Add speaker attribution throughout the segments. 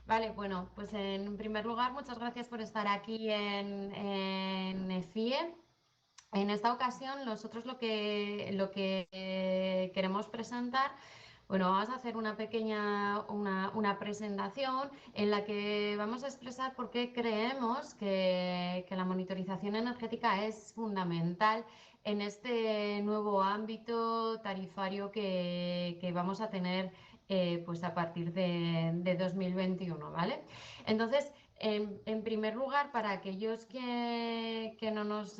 Speaker 1: Vale, bueno, pues en primer lugar, muchas gracias por estar aquí en EFIE. En esta ocasión, nosotros lo que queremos presentar, bueno, vamos a hacer una pequeña una presentación en la que vamos a expresar por qué creemos que la monitorización energética es fundamental en este nuevo ámbito tarifario que vamos a tener pues a partir de 2021, ¿vale? Entonces, en primer lugar, para aquellos que no nos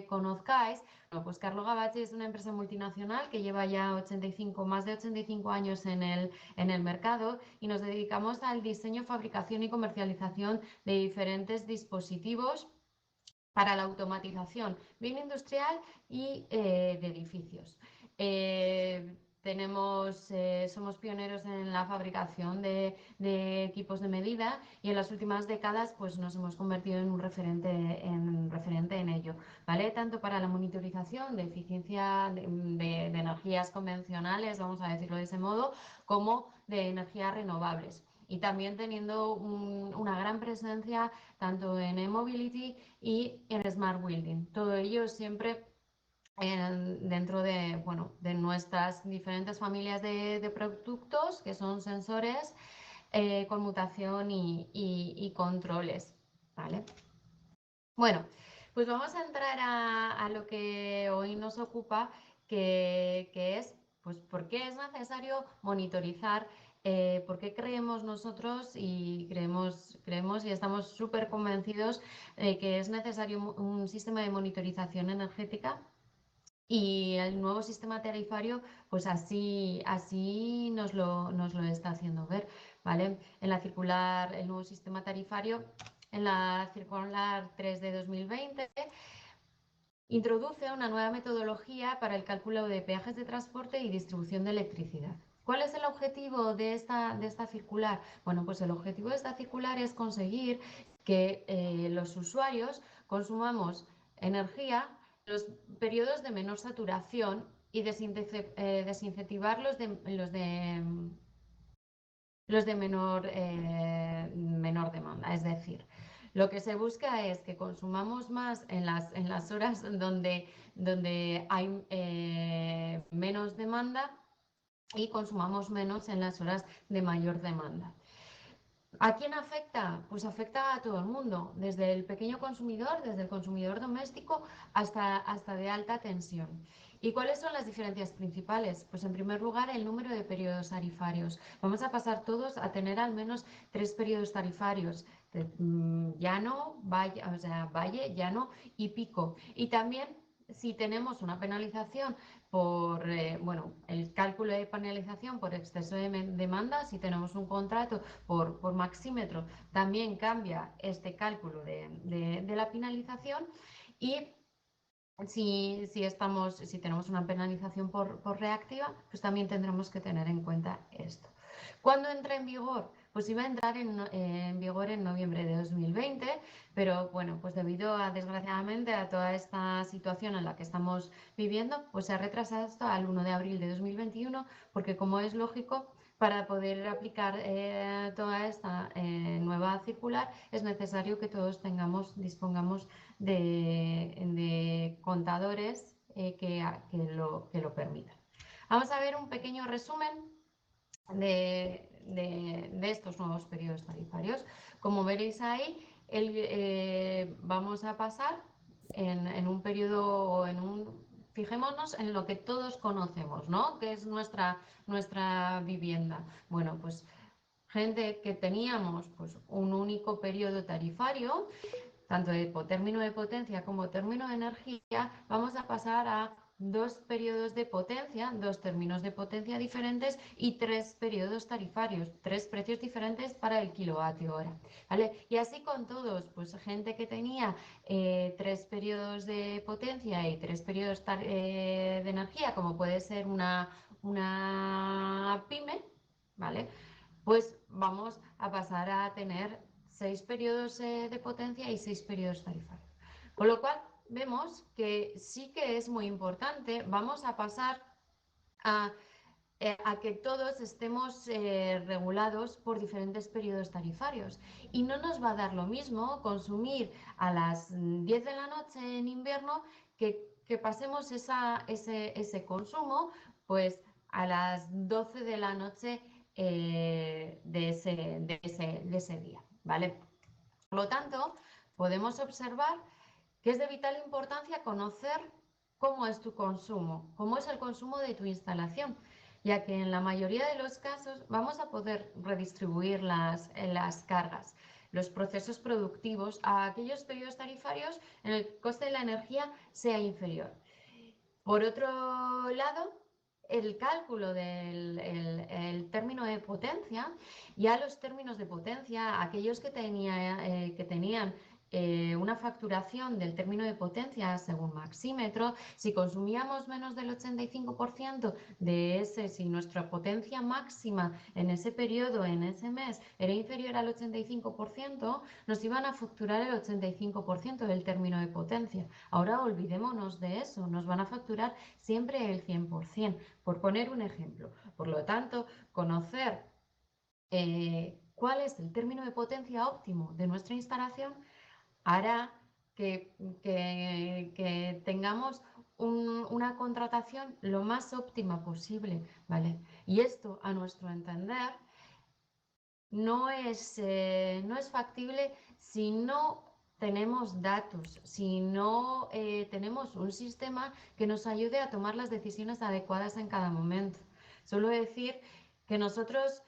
Speaker 1: conozcáis, bueno, pues Carlo Gavazzi es una empresa multinacional que lleva ya más de 85 años en el mercado y nos dedicamos al diseño, fabricación y comercialización de diferentes dispositivos para la automatización bien industrial y de edificios. Somos pioneros en la fabricación de equipos de medida y en las últimas décadas pues, nos hemos convertido en un referente en ello, ¿vale? Tanto para la monitorización de eficiencia de energías convencionales, vamos a decirlo de ese modo, como de energías renovables. Y también teniendo una gran presencia tanto en e-mobility y en smart building. Todo ello siempre dentro de, bueno, de nuestras diferentes familias de productos, que son sensores, conmutación y controles, ¿vale? Bueno, pues vamos a entrar a lo que hoy nos ocupa, que es, pues, por qué es necesario monitorizar, por qué creemos nosotros y creemos y estamos súper convencidos de que es necesario un sistema de monitorización energética y el nuevo sistema tarifario, pues así nos lo está haciendo ver, ¿vale? En la circular, el nuevo sistema tarifario, en la circular 3 de 2020, introduce una nueva metodología para el cálculo de peajes de transporte y distribución de electricidad. ¿Cuál es el objetivo de esta circular? Bueno, pues el objetivo de esta circular es conseguir que los usuarios consumamos energía en los periodos de menor saturación y desincentivar los de menor demanda. Es decir, lo que se busca es que consumamos más en las horas donde hay menos demanda y consumamos menos en las horas de mayor demanda. ¿A quién afecta? Pues afecta a todo el mundo, desde el pequeño consumidor, desde el consumidor doméstico hasta de alta tensión. ¿Y cuáles son las diferencias principales? Pues en primer lugar, el número de periodos tarifarios. Vamos a pasar todos a tener al menos 3 periodos tarifarios, llano, valle, o sea, valle, llano y pico. Y también si tenemos una penalización bueno, el cálculo de penalización por exceso de demanda, si tenemos un contrato por maxímetro, también cambia este cálculo de la penalización y si tenemos una penalización por reactiva, pues también tendremos que tener en cuenta esto. ¿Cuándo entra en vigor? Pues iba a entrar en vigor en noviembre de 2020, pero bueno, pues debido desgraciadamente a toda esta situación en la que estamos viviendo, pues se ha retrasado hasta el 1 de abril de 2021, porque como es lógico, para poder aplicar toda esta nueva circular es necesario que todos dispongamos de contadores que lo permitan. Vamos a ver un pequeño resumen de estos nuevos periodos tarifarios. Como veréis ahí, vamos a pasar en un periodo, fijémonos en lo que todos conocemos, ¿no? Que es nuestra vivienda. Bueno, pues gente que teníamos pues, un único periodo tarifario, tanto de término de potencia como término de energía, vamos a pasar a 2 periodos de potencia, 2 términos de potencia diferentes y 3 periodos tarifarios, 3 precios diferentes para el kilovatio hora, ¿vale? Y así con todos, pues gente que tenía 3 periodos de potencia y 3 periodos de energía, como puede ser una pyme, ¿vale? Pues vamos a pasar a tener 6 periodos de potencia y 6 periodos tarifarios. Con lo cual, vemos que sí que es muy importante, vamos a pasar a a que todos estemos regulados por diferentes periodos tarifarios. Y no nos va a dar lo mismo consumir a las 10 de la noche en invierno que pasemos ese consumo pues a las 12 de la noche de ese día, ¿vale? Por lo tanto, podemos observar que es de vital importancia conocer cómo es tu consumo, cómo es el consumo de tu instalación, ya que en la mayoría de los casos vamos a poder redistribuir las cargas, los procesos productivos a aquellos periodos tarifarios en el que el coste de la energía sea inferior. Por otro lado, el cálculo del término de potencia, ya los términos de potencia, aquellos que tenían una facturación del término de potencia según maxímetro, si consumíamos menos del 85% de ese, si nuestra potencia máxima en ese periodo, en ese mes, era inferior al 85%, nos iban a facturar el 85% del término de potencia. Ahora olvidémonos de eso, nos van a facturar siempre el 100%, por poner un ejemplo. Por lo tanto, conocer cuál es el término de potencia óptimo de nuestra instalación hará que tengamos una contratación lo más óptima posible, ¿vale? Y esto, a nuestro entender, no es factible si no tenemos datos, si no tenemos un sistema que nos ayude a tomar las decisiones adecuadas en cada momento. Suelo decir que nosotros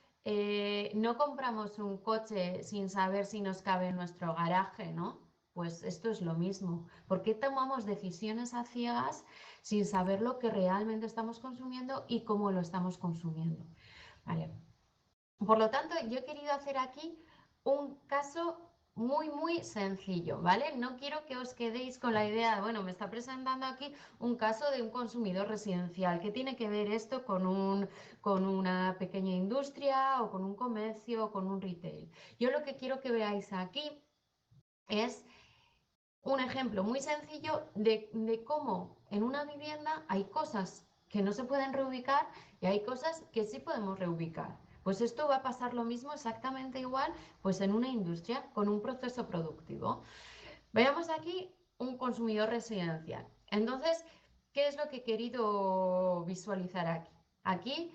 Speaker 1: no compramos un coche sin saber si nos cabe en nuestro garaje, ¿no? Pues esto es lo mismo. ¿Por qué tomamos decisiones a ciegas sin saber lo que realmente estamos consumiendo y cómo lo estamos consumiendo? Vale. Por lo tanto, yo he querido hacer aquí un caso muy sencillo, ¿vale? No quiero que os quedéis con la idea, bueno, me está presentando aquí un caso de un consumidor residencial. ¿Qué tiene que ver esto con una pequeña industria o con un comercio o con un retail? Yo lo que quiero que veáis aquí es un ejemplo muy sencillo de cómo en una vivienda hay cosas que no se pueden reubicar y hay cosas que sí podemos reubicar. Pues esto va a pasar lo mismo exactamente igual pues en una industria con un proceso productivo. Veamos aquí un consumidor residencial. Entonces, ¿qué es lo que he querido visualizar aquí? Aquí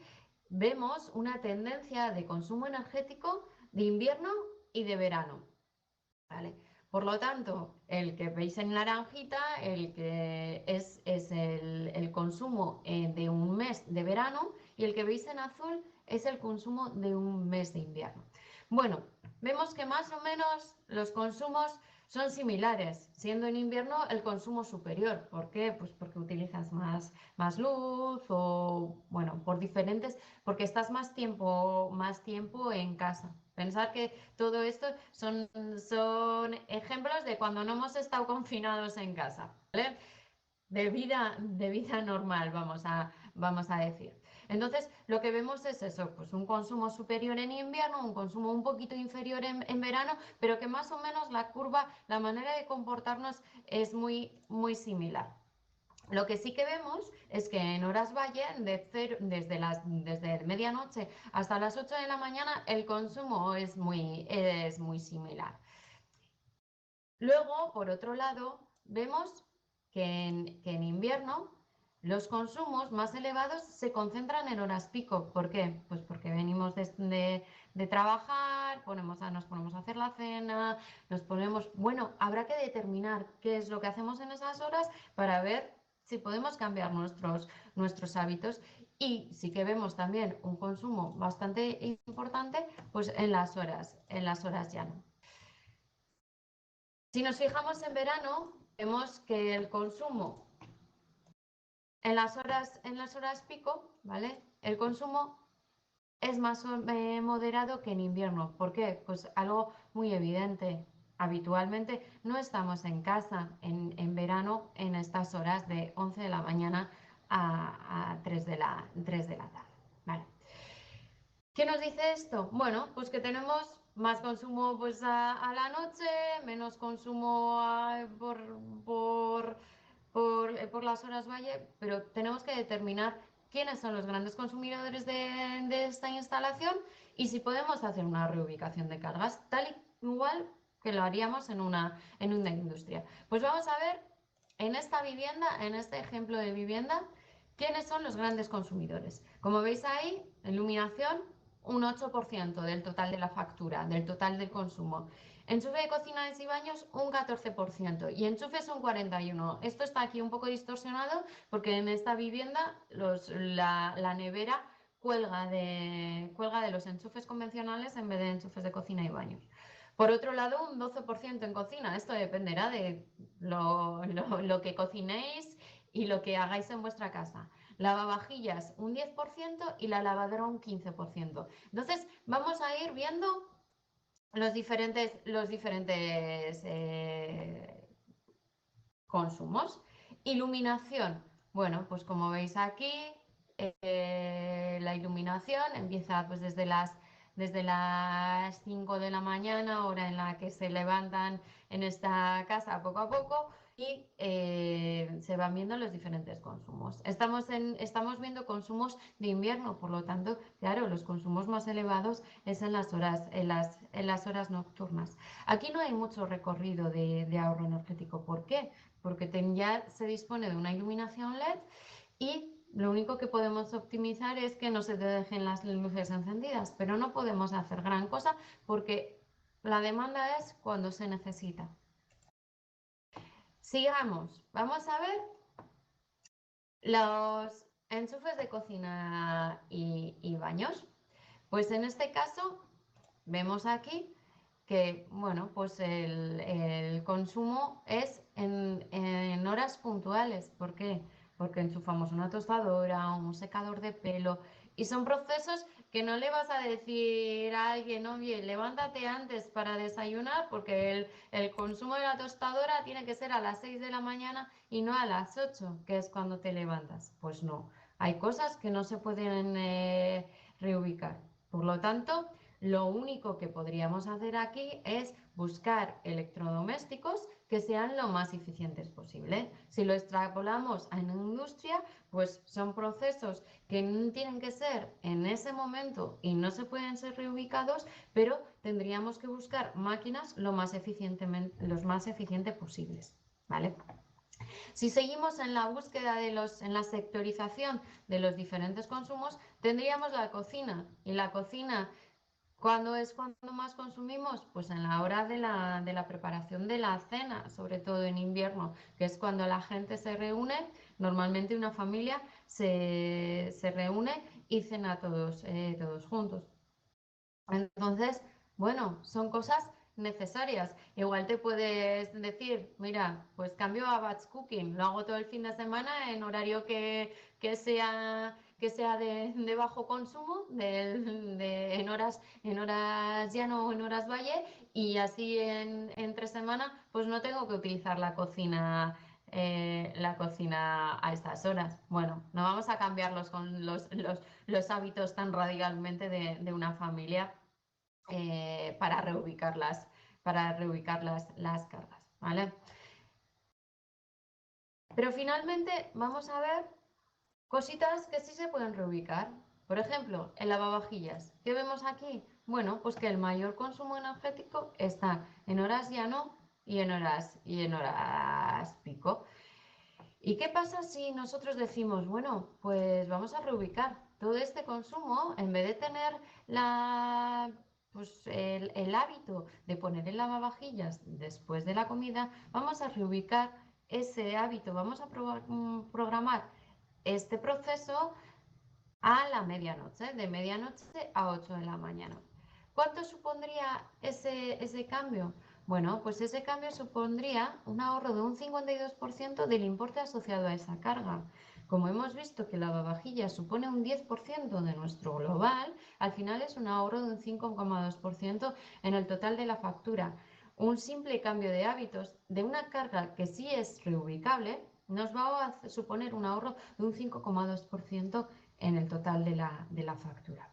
Speaker 1: vemos una tendencia de consumo energético de invierno y de verano. ¿Vale? Por lo tanto, el que veis en naranjita, el que es el consumo de un mes de verano y el que veis en azul es el consumo de un mes de invierno. Bueno, vemos que más o menos los consumos son similares, siendo en invierno el consumo superior. ¿Por qué? Pues porque utilizas más luz o, bueno, por diferentes, porque estás más tiempo en casa. Pensar que todo esto son ejemplos de cuando no hemos estado confinados en casa, ¿vale? De vida normal, vamos a decir. Entonces, lo que vemos es eso, pues un consumo superior en invierno, un consumo un poquito inferior en verano, pero que más o menos la curva, la manera de comportarnos es muy similar. Lo que sí que vemos es que en horas valle, desde medianoche hasta las 8 de la mañana, el consumo es muy similar. Luego, por otro lado, vemos que en invierno los consumos más elevados se concentran en horas pico. ¿Por qué? Pues porque venimos de trabajar, nos ponemos a hacer la cena, bueno, habrá que determinar qué es lo que hacemos en esas horas para ver si podemos cambiar nuestros hábitos. Y sí que vemos también un consumo bastante importante, pues en las horas ya no. Si nos fijamos en verano, vemos que el consumo en las horas pico, ¿vale? El consumo es más moderado que en invierno. ¿Por qué? Pues algo muy evidente. Habitualmente no estamos en casa en verano en estas horas de 11 de la mañana a 3 de la tarde. ¿Vale? ¿Qué nos dice esto? Bueno, pues que tenemos más consumo pues a la noche, menos consumo por las horas valle, pero tenemos que determinar quiénes son los grandes consumidores de esta instalación y si podemos hacer una reubicación de cargas, tal y igual que lo haríamos en una industria. Pues vamos a ver en esta vivienda, en este ejemplo de vivienda, quiénes son los grandes consumidores. Como veis ahí, iluminación, un 8% del total de la factura, del total del consumo. Enchufe de cocinas y baños, un 14%. Y enchufes, un 41%. Esto está aquí un poco distorsionado porque en esta vivienda la nevera cuelga de los enchufes convencionales en vez de enchufes de cocina y baños. Por otro lado, un 12% en cocina. Esto dependerá de lo que cocinéis y lo que hagáis en vuestra casa. Lavavajillas, un 10% y la lavadora, un 15%. Entonces, vamos a ir viendo los diferentes consumos. Iluminación. Bueno, pues como veis aquí, la iluminación empieza pues desde las 5 de la mañana, hora en la que se levantan en esta casa poco a poco y se van viendo los diferentes consumos. Estamos viendo consumos de invierno, por lo tanto, claro, los consumos más elevados es en las horas nocturnas. Aquí no hay mucho recorrido de ahorro energético. ¿Por qué? Porque ya se dispone de una iluminación LED y lo único que podemos optimizar es que no se te dejen las luces encendidas, pero no podemos hacer gran cosa porque la demanda es cuando se necesita. Sigamos, vamos a ver los enchufes de cocina y baños. Pues en este caso vemos aquí que bueno, pues el consumo es en horas puntuales. ¿Por qué? Porque enchufamos una tostadora, un secador de pelo y son procesos que no le vas a decir a alguien, oye, levántate antes para desayunar porque el consumo de la tostadora tiene que ser a las 6 de la mañana y no a las 8, que es cuando te levantas. Pues no, hay cosas que no se pueden reubicar. Por lo tanto, lo único que podríamos hacer aquí es buscar electrodomésticos que sean lo más eficientes posible. Si lo extrapolamos a una industria, pues son procesos que tienen que ser en ese momento y no se pueden ser reubicados, pero tendríamos que buscar máquinas los más eficientes posibles, ¿vale? Si seguimos en la búsqueda en la sectorización de los diferentes consumos, tendríamos la cocina. Y la cocina, ¿cuándo es cuando más consumimos? Pues en la hora de la preparación de la cena, sobre todo en invierno, que es cuando la gente se reúne. Normalmente una familia se reúne y cena todos juntos. Entonces, bueno, son cosas necesarias. Igual te puedes decir, mira, pues cambio a batch cooking, lo hago todo el fin de semana en horario que sea de bajo consumo, en horas llano o en horas valle, y así entre semana, pues no tengo que utilizar la cocina a estas horas. Bueno, no vamos a cambiarlos con los hábitos tan radicalmente de una familia para reubicar las cargas, ¿vale? Pero finalmente vamos a ver cositas que sí se pueden reubicar. Por ejemplo, el lavavajillas. ¿Qué vemos aquí? Bueno, pues que el mayor consumo energético está en horas llano y en horas pico. ¿Y qué pasa si nosotros decimos, bueno, pues vamos a reubicar todo este consumo en vez de tener el hábito de poner el lavavajillas después de la comida? Vamos a reubicar ese hábito, vamos a programar este proceso a la medianoche, de medianoche a 8 de la mañana. ¿Cuánto supondría ese cambio? Bueno, pues ese cambio supondría un ahorro de un 52% del importe asociado a esa carga. Como hemos visto que la lavavajillas supone un 10% de nuestro global, al final es un ahorro de un 5,2% en el total de la factura. Un simple cambio de hábitos de una carga que sí es reubicable nos va a suponer un ahorro de un 5,2% en el total de la factura.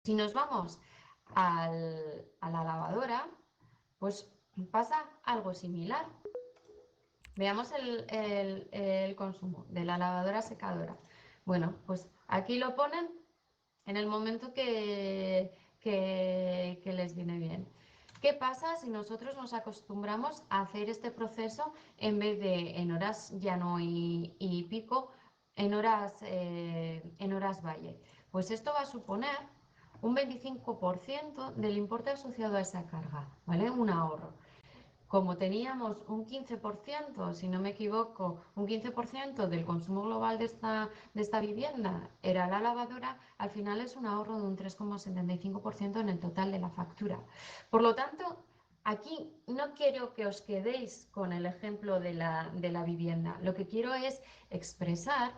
Speaker 1: Si nos vamos a la lavadora, pues pasa algo similar. Veamos el consumo de la lavadora secadora. Bueno, pues aquí lo ponen en el momento que les viene bien. ¿Qué pasa si nosotros nos acostumbramos a hacer este proceso en vez de en horas llano y pico, en horas valle? Pues esto va a suponer un 25% del importe asociado a esa carga, ¿vale? Un ahorro. Como teníamos un 15%, si no me equivoco, un 15% del consumo global de esta vivienda era la lavadora, al final es un ahorro de un 3,75% en el total de la factura. Por lo tanto, aquí no quiero que os quedéis con el ejemplo de la vivienda. Lo que quiero es expresar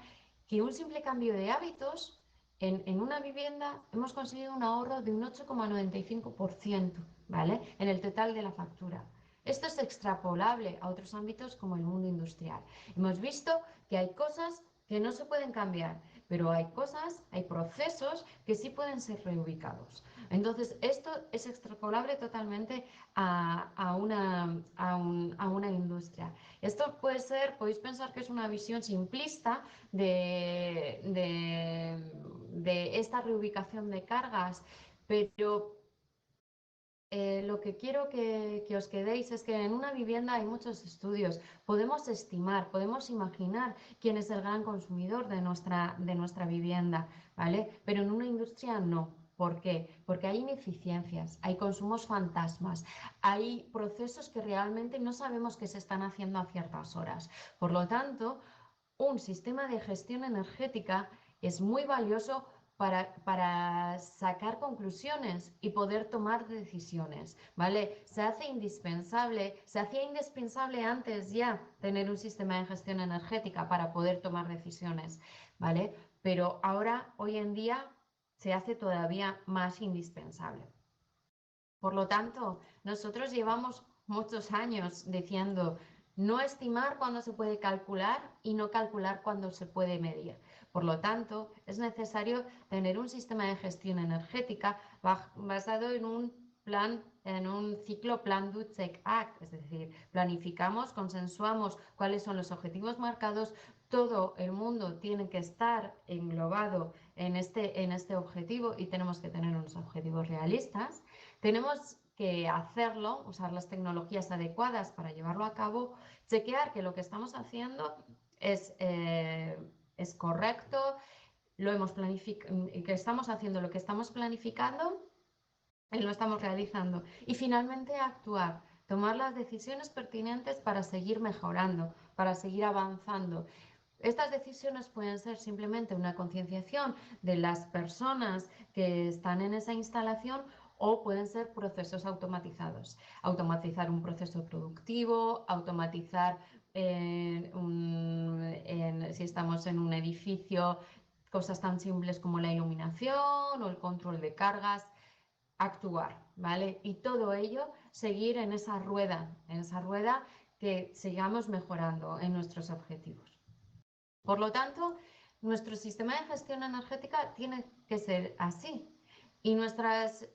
Speaker 1: que un simple cambio de hábitos en una vivienda hemos conseguido un ahorro de un 8,95%, ¿vale? En el total de la factura. Esto es extrapolable a otros ámbitos como el mundo industrial. Hemos visto que hay cosas que no se pueden cambiar, pero hay cosas, hay procesos que sí pueden ser reubicados. Entonces, esto es extrapolable totalmente a una industria. Esto puede ser, podéis pensar que es una visión simplista de esta reubicación de cargas, pero lo que quiero que os quedéis es que en una vivienda hay muchos estudios. Podemos estimar, podemos imaginar quién es el gran consumidor de nuestra vivienda, ¿vale? Pero en una industria no. ¿Por qué? Porque hay ineficiencias, hay consumos fantasmas, hay procesos que realmente no sabemos que se están haciendo a ciertas horas. Por lo tanto, un sistema de gestión energética es muy valioso para sacar conclusiones y poder tomar decisiones, ¿vale? Se hacía indispensable antes ya tener un sistema de gestión energética para poder tomar decisiones, ¿vale? Pero ahora, hoy en día, se hace todavía más indispensable. Por lo tanto, nosotros llevamos muchos años diciendo no estimar cuándo se puede calcular y no calcular cuándo se puede medir. Por lo tanto, es necesario tener un sistema de gestión energética basado en un plan, en un ciclo Plan Do Check Act, es decir, planificamos, consensuamos cuáles son los objetivos marcados, todo el mundo tiene que estar englobado en este objetivo y tenemos que tener unos objetivos realistas. Tenemos que hacerlo, usar las tecnologías adecuadas para llevarlo a cabo, chequear que lo que estamos haciendo es correcto, que estamos haciendo lo que estamos planificando y lo estamos realizando. Y finalmente actuar, tomar las decisiones pertinentes para seguir mejorando, para seguir avanzando. Estas decisiones pueden ser simplemente una concienciación de las personas que están en esa instalación o pueden ser procesos automatizados. Automatizar un proceso productivo, automatizar si estamos en un edificio, cosas tan simples como la iluminación o el control de cargas, actuar, ¿vale? Y todo ello seguir en esa rueda que sigamos mejorando en nuestros objetivos. Por lo tanto, nuestro sistema de gestión energética tiene que ser así y nuestras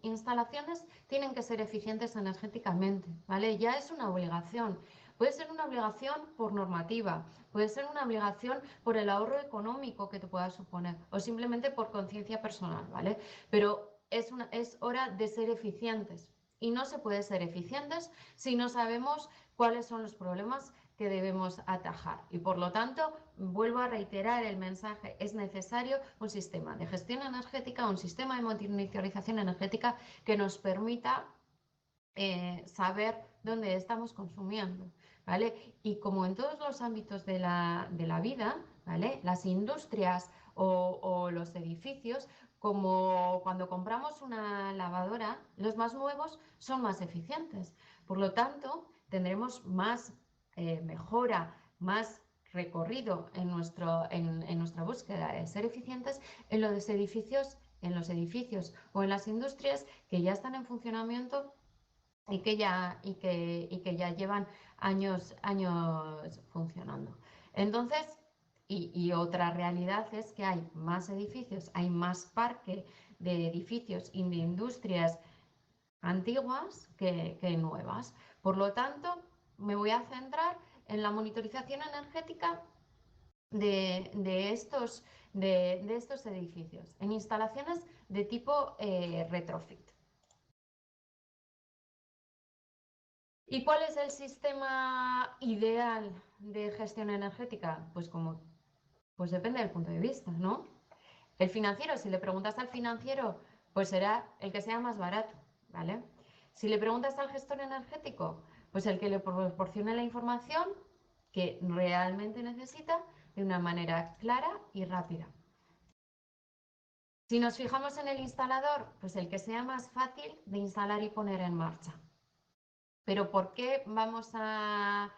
Speaker 1: instalaciones tienen que ser eficientes energéticamente, ¿vale? Ya es una obligación. Puede ser una obligación por normativa, puede ser una obligación por el ahorro económico que te pueda suponer o simplemente por conciencia personal, ¿vale? Pero es hora de ser eficientes y no se puede ser eficientes si no sabemos cuáles son los problemas que debemos atajar. Y por lo tanto, vuelvo a reiterar el mensaje, es necesario un sistema de gestión energética, un sistema de monitorización energética que nos permita saber dónde estamos consumiendo, ¿vale? Y como en todos los ámbitos de la vida, ¿vale? Las industrias o los edificios, como cuando compramos una lavadora, los más nuevos son más eficientes. Por lo tanto, tendremos más mejora, más recorrido en nuestra búsqueda de ser eficientes en los edificios o en las industrias que ya están en funcionamiento y que ya llevan años funcionando. Entonces, y otra realidad es que hay más edificios, hay más parque de edificios y de industrias antiguas que nuevas. Por lo tanto, me voy a centrar en la monitorización energética de estos edificios, en instalaciones de tipo retrofit. ¿Y cuál es el sistema ideal de gestión energética? Pues depende del punto de vista, ¿no? El financiero, si le preguntas al financiero, pues será el que sea más barato, ¿vale? Si le preguntas al gestor energético, pues el que le proporcione la información que realmente necesita de una manera clara y rápida. Si nos fijamos en el instalador, pues el que sea más fácil de instalar y poner en marcha. Pero ¿por qué vamos a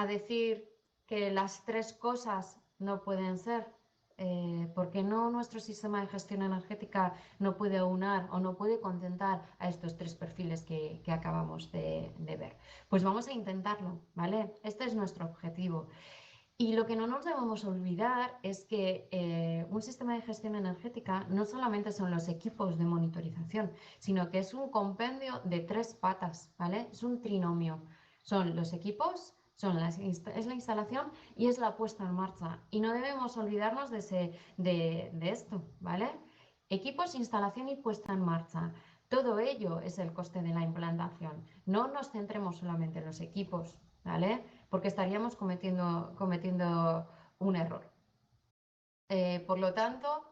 Speaker 1: decir que las tres cosas no pueden ser? ¿Por qué no nuestro sistema de gestión energética no puede aunar o no puede contentar a estos tres perfiles que acabamos de ver? Pues vamos a intentarlo, ¿vale? Este es nuestro objetivo. Y lo que no nos debemos olvidar es que un sistema de gestión energética no solamente son los equipos de monitorización, sino que es un compendio de tres patas, ¿vale? Es un trinomio. Son los equipos, es la instalación y es la puesta en marcha. Y no debemos olvidarnos de esto, ¿vale? Equipos, instalación y puesta en marcha. Todo ello es el coste de la implantación. No nos centremos solamente en los equipos, ¿vale? Porque estaríamos cometiendo un error. Por lo tanto,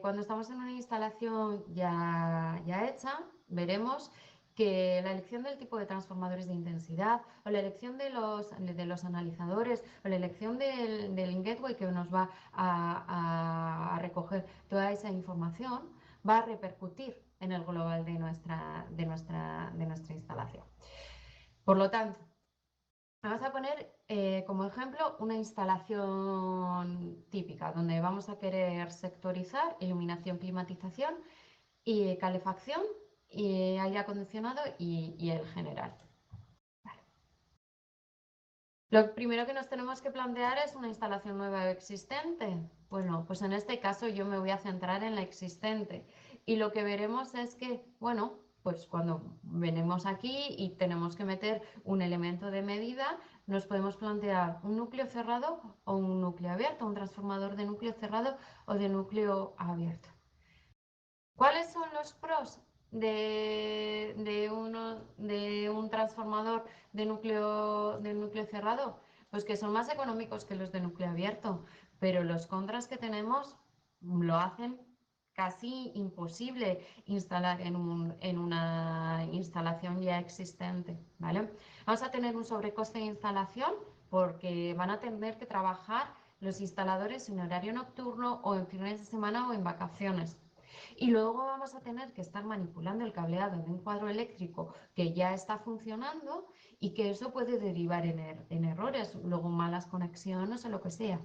Speaker 1: cuando estamos en una instalación ya hecha, veremos que la elección del tipo de transformadores de intensidad o la elección de los analizadores o la elección del gateway que nos va a recoger toda esa información va a repercutir en el global de nuestra instalación. Por lo tanto, vamos a poner como ejemplo una instalación típica donde vamos a querer sectorizar iluminación, climatización y calefacción y aire acondicionado y el general. Vale. Lo primero que nos tenemos que plantear es una instalación nueva o existente. Bueno, pues en este caso yo me voy a centrar en la existente y lo que veremos es que, bueno, pues cuando venimos aquí y tenemos que meter un elemento de medida, nos podemos plantear un núcleo cerrado o un núcleo abierto, un transformador de núcleo cerrado o de núcleo abierto. ¿Cuáles son los pros de un transformador de núcleo cerrado? Pues que son más económicos que los de núcleo abierto, pero los contras que tenemos lo hacen casi imposible instalar en una instalación ya existente, ¿vale? Vamos a tener un sobrecoste de instalación porque van a tener que trabajar los instaladores en horario nocturno o en fines de semana o en vacaciones. Y luego vamos a tener que estar manipulando el cableado de un cuadro eléctrico que ya está funcionando y que eso puede derivar en errores, luego malas conexiones o lo que sea.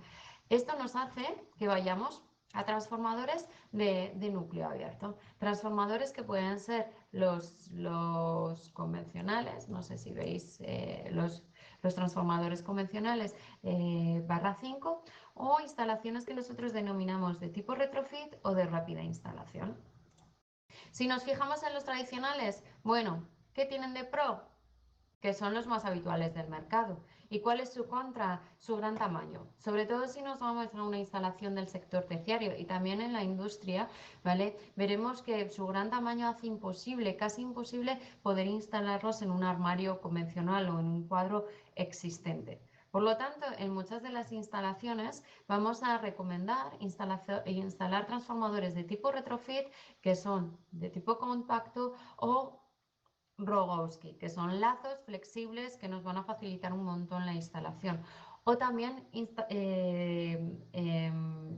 Speaker 1: Esto nos hace que vayamos a transformadores de núcleo abierto. Transformadores que pueden ser los convencionales, no sé si veis los transformadores convencionales /5 o instalaciones que nosotros denominamos de tipo retrofit o de rápida instalación. Si nos fijamos en los tradicionales, bueno, ¿qué tienen de pro? Que son los más habituales del mercado. ¿Y cuál es su contra? Su gran tamaño. Sobre todo si nos vamos a una instalación del sector terciario y también en la industria, ¿vale? Veremos que su gran tamaño hace imposible, casi imposible, poder instalarlos en un armario convencional o en un cuadro existente. Por lo tanto, en muchas de las instalaciones vamos a recomendar instalar transformadores de tipo retrofit que son de tipo compacto o Rogowski, que son lazos flexibles que nos van a facilitar un montón la instalación. O también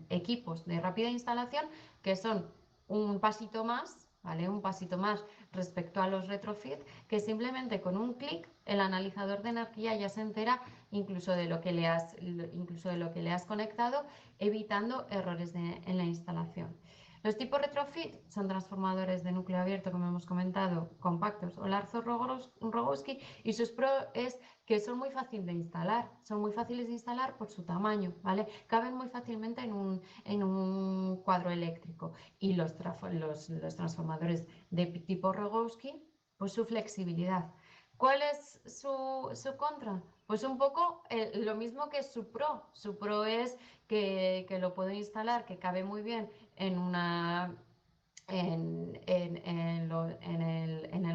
Speaker 1: equipos de rápida instalación que son un pasito más, ¿vale? Un pasito más respecto a los retrofit, que simplemente con un clic el analizador de energía ya se entera incluso de lo que le has conectado, evitando errores en la instalación. Los tipos retrofit son transformadores de núcleo abierto, como hemos comentado, compactos o Larzo-Rogowski, y sus pros es que son muy fáciles de instalar, por su tamaño, ¿vale? Caben muy fácilmente en un cuadro eléctrico. Y los transformadores de tipo Rogowski, pues su flexibilidad. ¿Cuál es su contra? Pues un poco lo mismo que su Pro. Su Pro es que lo puedo instalar, que cabe muy bien en una en el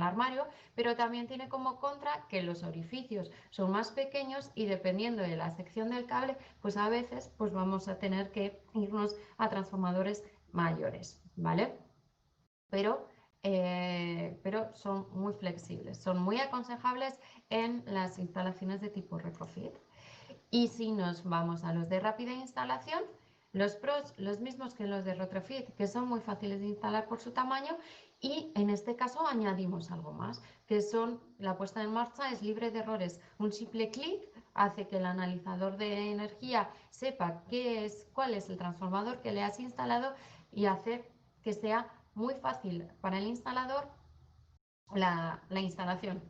Speaker 1: armario, pero también tiene como contra que los orificios son más pequeños y dependiendo de la sección del cable, pues a veces pues vamos a tener que irnos a transformadores mayores, ¿vale? Pero son muy flexibles, son muy aconsejables en las instalaciones de tipo retrofit. Y si nos vamos a los de rápida instalación, los pros, los mismos que los de retrofit, que son muy fáciles de instalar por su tamaño y en este caso añadimos algo más, que son la puesta en marcha es libre de errores. Un simple clic hace que el analizador de energía sepa cuál es el transformador que le has instalado y hace que sea muy fácil para el instalador la instalación.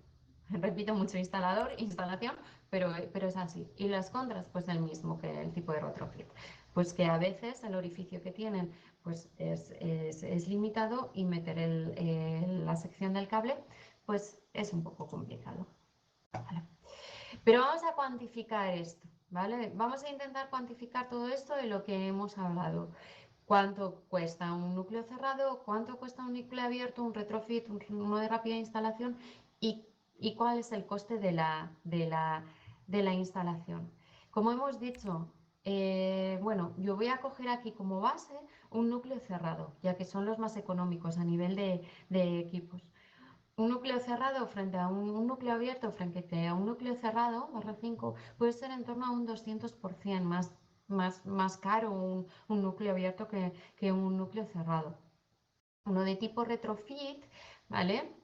Speaker 1: Repito mucho, instalador, instalación, pero es así. Y las contras, pues el mismo que el tipo de retrofit. Pues que a veces el orificio que tienen pues es limitado y meter la sección del cable pues es un poco complicado. ¿Vale? Pero vamos a cuantificar esto, ¿vale? Vamos a intentar cuantificar todo esto de lo que hemos hablado. ¿Cuánto cuesta un núcleo cerrado? ¿Cuánto cuesta un núcleo abierto, un retrofit, uno de rápida instalación? ¿Y cuál es el coste de la instalación? Como hemos dicho, bueno, yo voy a coger aquí como base un núcleo cerrado, ya que son los más económicos a nivel de equipos. Un núcleo cerrado frente a un núcleo abierto frente a un núcleo cerrado, barra 5, puede ser en torno a un 200% más caro un núcleo abierto que un núcleo cerrado. Uno de tipo retrofit, ¿vale?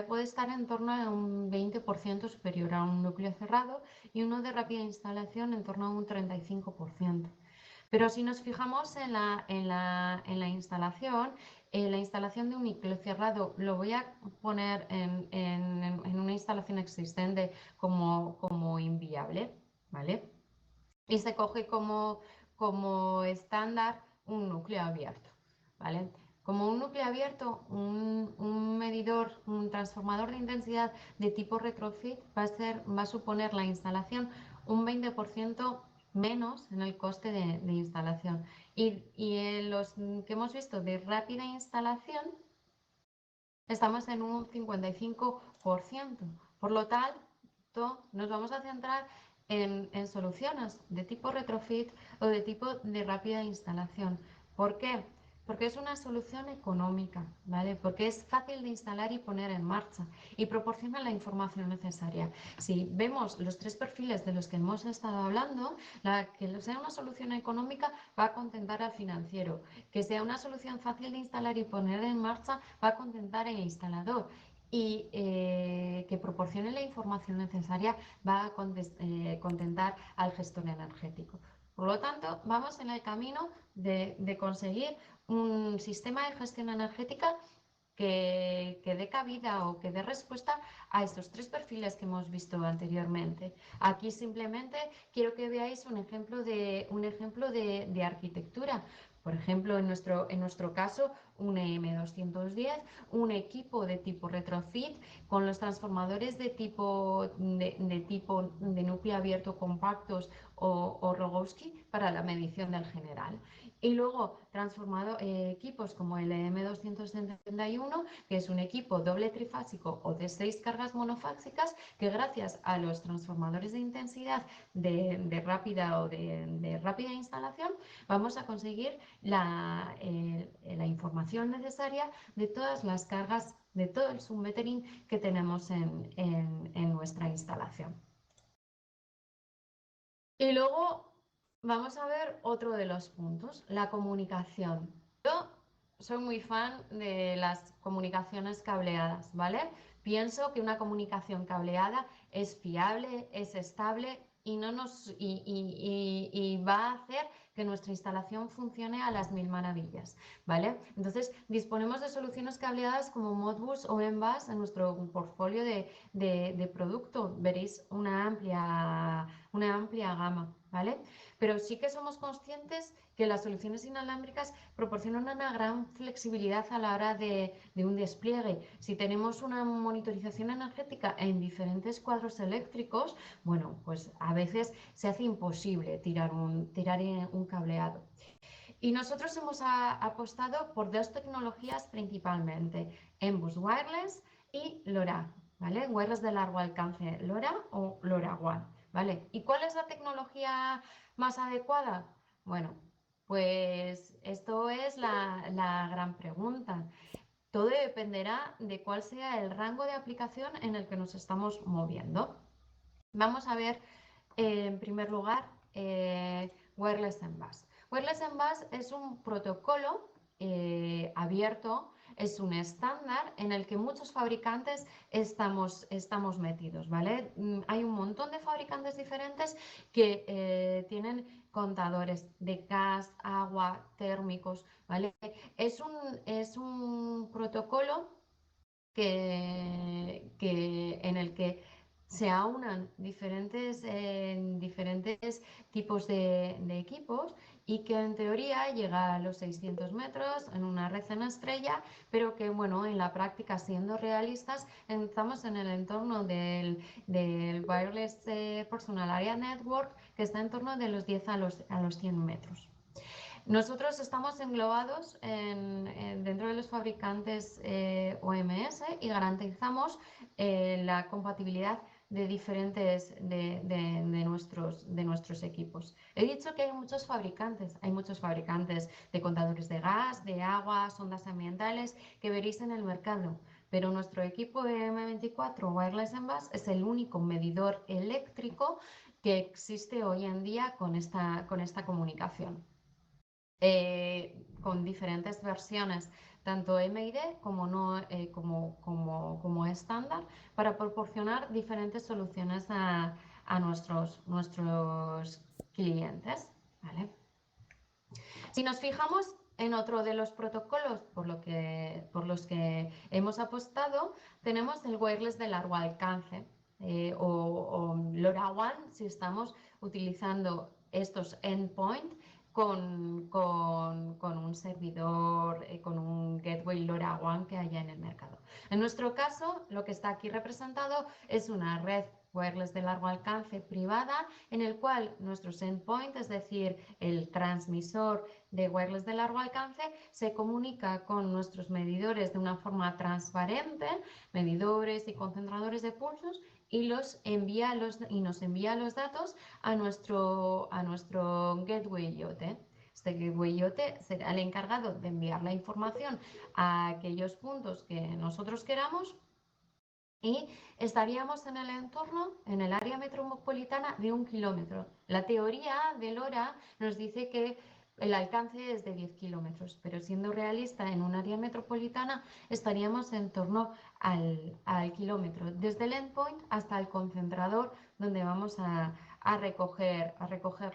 Speaker 1: Puede estar en torno a un 20% superior a un núcleo cerrado y uno de rápida instalación en torno a un 35%. Pero si nos fijamos en la instalación de un núcleo cerrado lo voy a poner en una instalación existente como inviable, ¿vale? Y se coge como estándar un núcleo abierto, ¿vale? Como un núcleo abierto, un medidor, un transformador de intensidad de tipo retrofit va a suponer la instalación un 20% menos en el coste de instalación. Y en los que hemos visto de rápida instalación, estamos en un 55%. Por lo tanto, nos vamos a centrar en soluciones de tipo retrofit o de tipo de rápida instalación. ¿Por qué? Porque es una solución económica, ¿vale? Porque es fácil de instalar y poner en marcha y proporciona la información necesaria. Si vemos los tres perfiles de los que hemos estado hablando, que sea una solución económica va a contentar al financiero, que sea una solución fácil de instalar y poner en marcha va a contentar al instalador y que proporcione la información necesaria va a contentar al gestor energético. Por lo tanto, vamos en el camino de conseguir un sistema de gestión energética que dé cabida o que dé respuesta a estos tres perfiles que hemos visto anteriormente. Aquí simplemente quiero que veáis un ejemplo de arquitectura. Por ejemplo, en nuestro caso, un EM210, un equipo de tipo retrofit con los transformadores de tipo de núcleo abierto compactos o Rogowski para la medición del general. Y luego equipos como el EM271, que es un equipo doble trifásico o de 6 cargas monofásicas, que gracias a los transformadores de intensidad de rápida o de rápida instalación, vamos a conseguir la información necesaria de todas las cargas, de todo el submetering que tenemos en nuestra instalación. Y luego vamos a ver otro de los puntos, la comunicación. Yo soy muy fan de las comunicaciones cableadas, ¿vale? Pienso que una comunicación cableada es fiable, es estable y, no nos, y va a hacer que nuestra instalación funcione a las mil maravillas, ¿vale? Entonces, disponemos de soluciones cableadas como Modbus o Enbus en nuestro portfolio de producto. Veréis una amplia gama. ¿vale? Pero sí que somos conscientes que las soluciones inalámbricas proporcionan una gran flexibilidad a la hora de un despliegue. Si tenemos una monitorización energética en diferentes cuadros eléctricos, bueno, pues a veces se hace imposible tirar un cableado. Y nosotros hemos apostado por dos tecnologías principalmente, Embus Wireless y LoRa, ¿vale? Wireless de largo alcance, LoRa o LoRaWAN, ¿vale? ¿Y cuál es la tecnología más adecuada? Bueno, pues esto es la gran pregunta. Todo dependerá de cuál sea el rango de aplicación en el que nos estamos moviendo. Vamos a ver, en primer lugar, Wireless en Bus. Wireless en Bus es un protocolo abierto, es un estándar en el que muchos fabricantes estamos metidos, ¿vale? Hay un montón de fabricantes diferentes que tienen contadores de gas, agua, térmicos, ¿vale? Es un protocolo en el que se aunan diferentes tipos de equipos y que en teoría llega a los 600 metros en una red en estrella, pero que bueno, en la práctica, siendo realistas, estamos en el entorno del Wireless Personal Area Network, que está en torno de los 10 a los 100 metros. Nosotros estamos englobados dentro de los fabricantes OMS y garantizamos la compatibilidad de diferentes de nuestros equipos. He dicho que hay muchos fabricantes de contadores de gas, de agua, sondas ambientales que veréis en el mercado, pero nuestro equipo M24 Wireless en Bus es el único medidor eléctrico que existe hoy en día con esta comunicación. Con diferentes versiones, tanto MID como, no, como estándar, para proporcionar diferentes soluciones a nuestros clientes, ¿vale? Si nos fijamos en otro de los protocolos por los que hemos apostado, tenemos el wireless de largo alcance, o LoRaWAN, si estamos utilizando estos endpoint con un servidor, con un gateway LoRaWAN que haya en el mercado. En nuestro caso, lo que está aquí representado es una red wireless de largo alcance privada en el cual nuestros endpoint, es decir, el transmisor de wireless de largo alcance, se comunica con nuestros medidores de una forma transparente, medidores y concentradores de pulsos, y nos envía los datos a nuestro gateway IoT. Este gateway IoT será el encargado de enviar la información a aquellos puntos que nosotros queramos, y estaríamos en el entorno, en el área metropolitana de 1 kilómetro. La teoría de LoRa nos dice que el alcance es de 10 kilómetros, pero siendo realista, en un área metropolitana estaríamos en torno al kilómetro, desde el endpoint hasta el concentrador donde vamos a recoger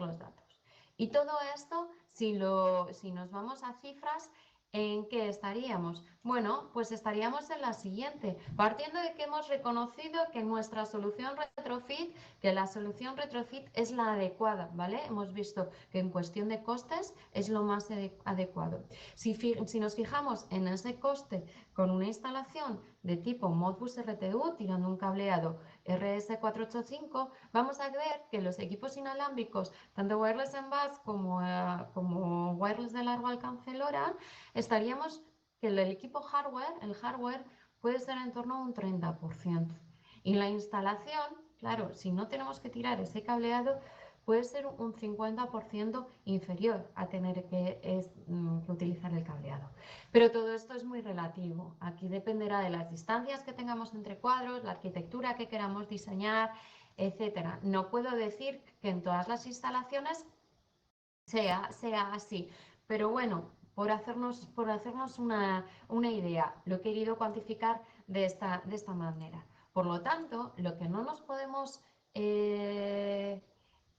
Speaker 1: los datos. Y todo esto, si nos vamos a cifras, ¿en qué estaríamos? Bueno, pues estaríamos en la siguiente, partiendo de que hemos reconocido que nuestra solución retrofit, que la solución retrofit es la adecuada, ¿vale? Hemos visto que en cuestión de costes es lo más adecuado. Si nos fijamos en ese coste con una instalación de tipo Modbus RTU tirando un cableado RS485, vamos a ver que los equipos inalámbricos, tanto wireless en bus como wireless de largo alcance LoRa, estaríamos que el equipo el hardware puede ser en torno a un 30%. Y la instalación, claro, si no tenemos que tirar ese cableado, puede ser un 50% inferior a tener que utilizar el cableado. Pero todo esto es muy relativo. Aquí dependerá de las distancias que tengamos entre cuadros, la arquitectura que queramos diseñar, etcétera. No puedo decir que en todas las instalaciones sea así, pero bueno, por hacernos una idea, lo he querido cuantificar de esta manera. Por lo tanto, lo que no nos podemos,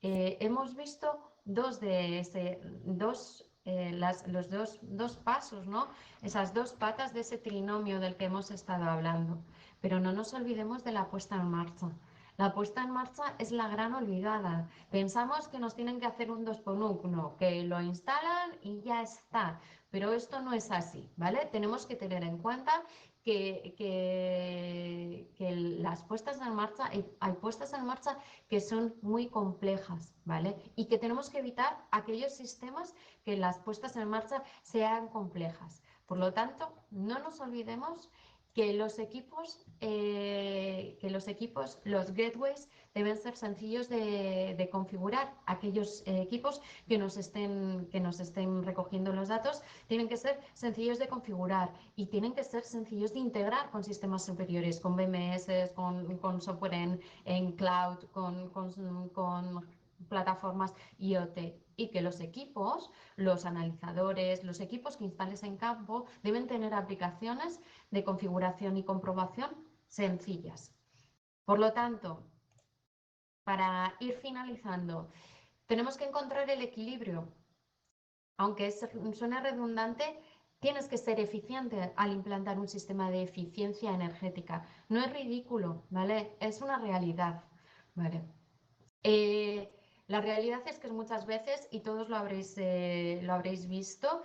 Speaker 1: hemos visto los dos pasos, ¿no? Esas dos patas de ese trinomio del que hemos estado hablando. Pero no nos olvidemos de la puesta en marcha. La puesta en marcha es la gran olvidada. Pensamos que nos tienen que hacer un 2x1, que lo instalan y ya está. Pero esto no es así, ¿vale? Tenemos que tener en cuenta que las puestas en marcha, hay puestas en marcha que son muy complejas, ¿vale? Y que tenemos que evitar aquellos sistemas que las puestas en marcha sean complejas. Por lo tanto, no nos olvidemos que los equipos, los gateways, deben ser sencillos de configurar. Aquellos equipos que nos estén recogiendo los datos tienen que ser sencillos de configurar y tienen que ser sencillos de integrar con sistemas superiores, con VMS, con software en cloud, con plataformas IoT, y que los equipos, los analizadores, los equipos que instales en campo deben tener aplicaciones de configuración y comprobación sencillas. Por lo tanto, para ir finalizando, tenemos que encontrar el equilibrio. Aunque suene redundante, tienes que ser eficiente al implantar un sistema de eficiencia energética. No es ridículo, ¿vale? Es una realidad, ¿vale? La realidad es que muchas veces, y todos lo habréis visto,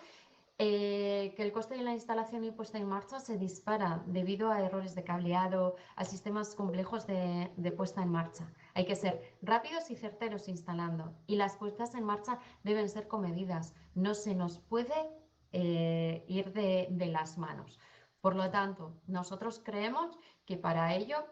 Speaker 1: que el coste de la instalación y puesta en marcha se dispara debido a errores de cableado, a sistemas complejos de puesta en marcha. Hay que ser rápidos y certeros instalando, y las puestas en marcha deben ser comedidas. No se nos puede ir de las manos. Por lo tanto, nosotros creemos que para ello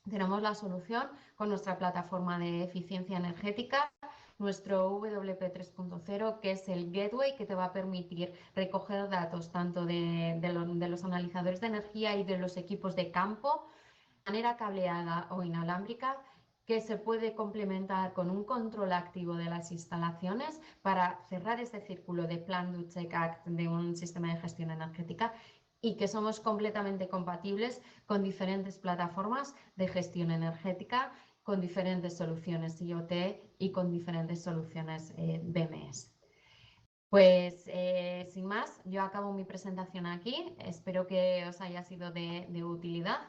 Speaker 1: tenemos la solución con nuestra plataforma de eficiencia energética, nuestro WP 3.0, que es el gateway que te va a permitir recoger datos tanto de los analizadores de energía y de los equipos de campo, de manera cableada o inalámbrica, que se puede complementar con un control activo de las instalaciones para cerrar ese círculo de Plan, Do, Check, Act de un sistema de gestión energética, y que somos completamente compatibles con diferentes plataformas de gestión energética, con diferentes soluciones IoT y con diferentes soluciones BMS. Pues sin más, yo acabo mi presentación aquí. Espero que os haya sido de utilidad